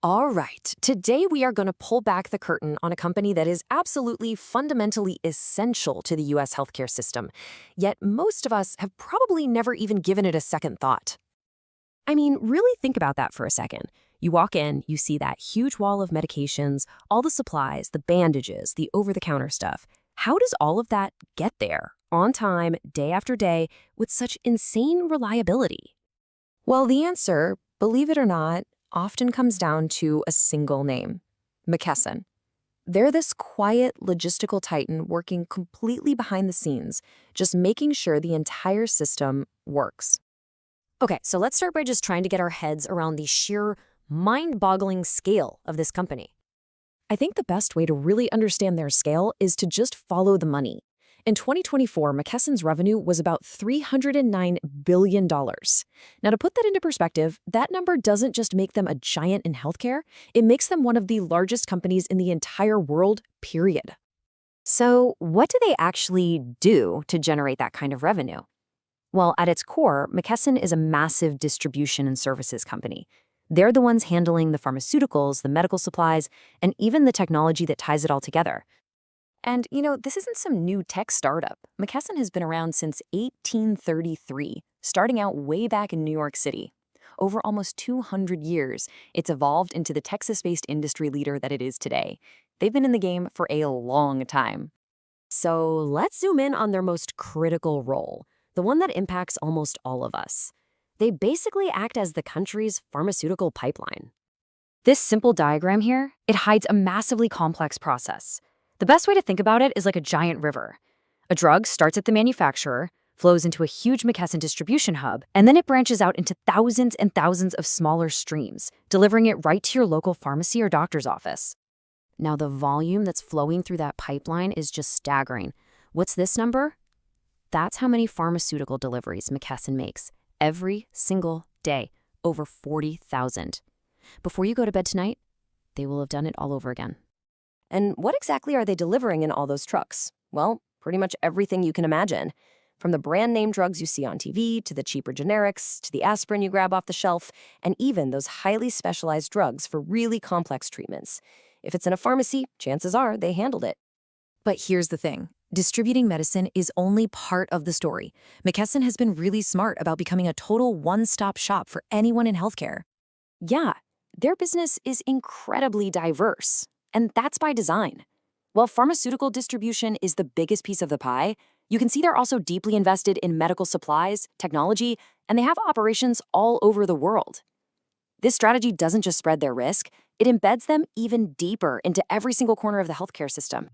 All right, today we are going to pull back the curtain on a company that is absolutely fundamentally essential to the US healthcare system, yet most of us have probably never even given it a second thought. I mean, really think about that for a second. You walk in, you see that huge wall of medications, all the supplies, the bandages, the over-the-counter stuff. How does all of that get there, on time, day after day, with such insane reliability? Well, the answer, believe it or not, often comes down to a single name: McKesson. They're this quiet logistical titan working completely behind the scenes, just making sure the entire system works. Okay, so let's start by just trying to get our heads around the sheer mind-boggling scale of this company. I think the best way to really understand their scale is to just follow the money. In 2024, McKesson's revenue was about $309 billion. Now, to put that into perspective, that number doesn't just make them a giant in healthcare, it makes them one of the largest companies in the entire world, period. So, what do they actually do to generate that kind of revenue? Well, at its core, McKesson is a massive distribution and services company. They're the ones handling the pharmaceuticals, the medical supplies, and even the technology that ties it all together. And, this isn't some new tech startup. McKesson has been around since 1833, starting out way back in New York City. Over almost 200 years, it's evolved into the Texas-based industry leader that it is today. They've been in the game for a long time. So let's zoom in on their most critical role, the one that impacts almost all of us. They basically act as the country's pharmaceutical pipeline. This simple diagram here, it hides a massively complex process. The best way to think about it is like a giant river. A drug starts at the manufacturer, flows into a huge McKesson distribution hub, and then it branches out into thousands and thousands of smaller streams, delivering it right to your local pharmacy or doctor's office. Now, the volume that's flowing through that pipeline is just staggering. What's this number? That's how many pharmaceutical deliveries McKesson makes every single day, over 40,000. Before you go to bed tonight, they will have done it all over again. And what exactly are they delivering in all those trucks? Well, pretty much everything you can imagine. From the brand name drugs you see on TV, to the cheaper generics, to the aspirin you grab off the shelf, and even those highly specialized drugs for really complex treatments. If it's in a pharmacy, chances are they handled it. But here's the thing. Distributing medicine is only part of the story. McKesson has been really smart about becoming a total one-stop shop for anyone in healthcare. Yeah, their business is incredibly diverse. And that's by design. While pharmaceutical distribution is the biggest piece of the pie, you can see they're also deeply invested in medical supplies, technology, and they have operations all over the world. This strategy doesn't just spread their risk, it embeds them even deeper into every single corner of the healthcare system.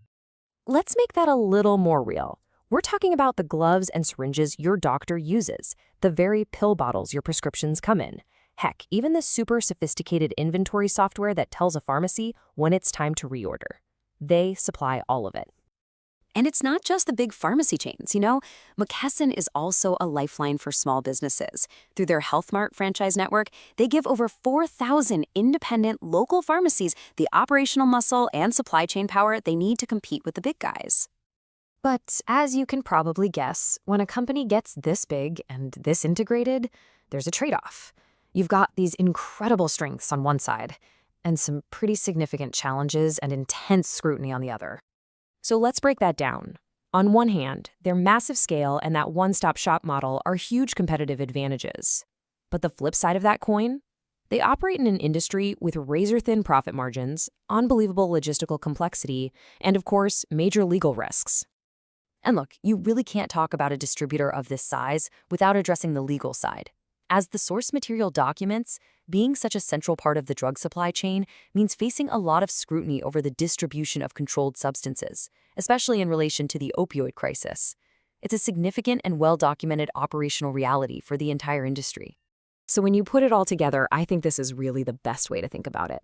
Let's make that a little more real. We're talking about the gloves and syringes your doctor uses, the very pill bottles your prescriptions come in. Heck, even the super sophisticated inventory software that tells a pharmacy when it's time to reorder. They supply all of it. And it's not just the big pharmacy chains, McKesson is also a lifeline for small businesses. Through their Health Mart franchise network, they give over 4,000 independent local pharmacies the operational muscle and supply chain power they need to compete with the big guys. But as you can probably guess, when a company gets this big and this integrated, there's a trade-off. You've got these incredible strengths on one side, and some pretty significant challenges and intense scrutiny on the other. So let's break that down. On one hand, their massive scale and that one-stop shop model are huge competitive advantages. But the flip side of that coin? They operate in an industry with razor-thin profit margins, unbelievable logistical complexity, and of course, major legal risks. And look, you really can't talk about a distributor of this size without addressing the legal side. As the source material documents, being such a central part of the drug supply chain means facing a lot of scrutiny over the distribution of controlled substances, especially in relation to the opioid crisis. It's a significant and well-documented operational reality for the entire industry. So when you put it all together, I think this is really the best way to think about it.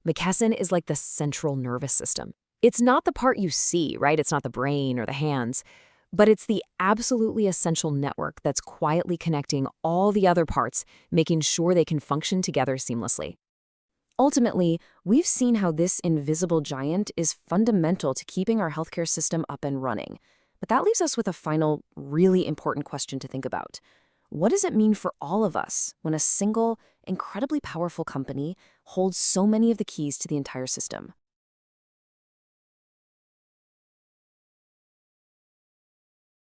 McKesson is like the central nervous system. It's not the part you see, right? It's not the brain or the hands. But it's the absolutely essential network that's quietly connecting all the other parts, making sure they can function together seamlessly. Ultimately, we've seen how this invisible giant is fundamental to keeping our healthcare system up and running. But that leaves us with a final, really important question to think about. What does it mean for all of us when a single, incredibly powerful company holds so many of the keys to the entire system.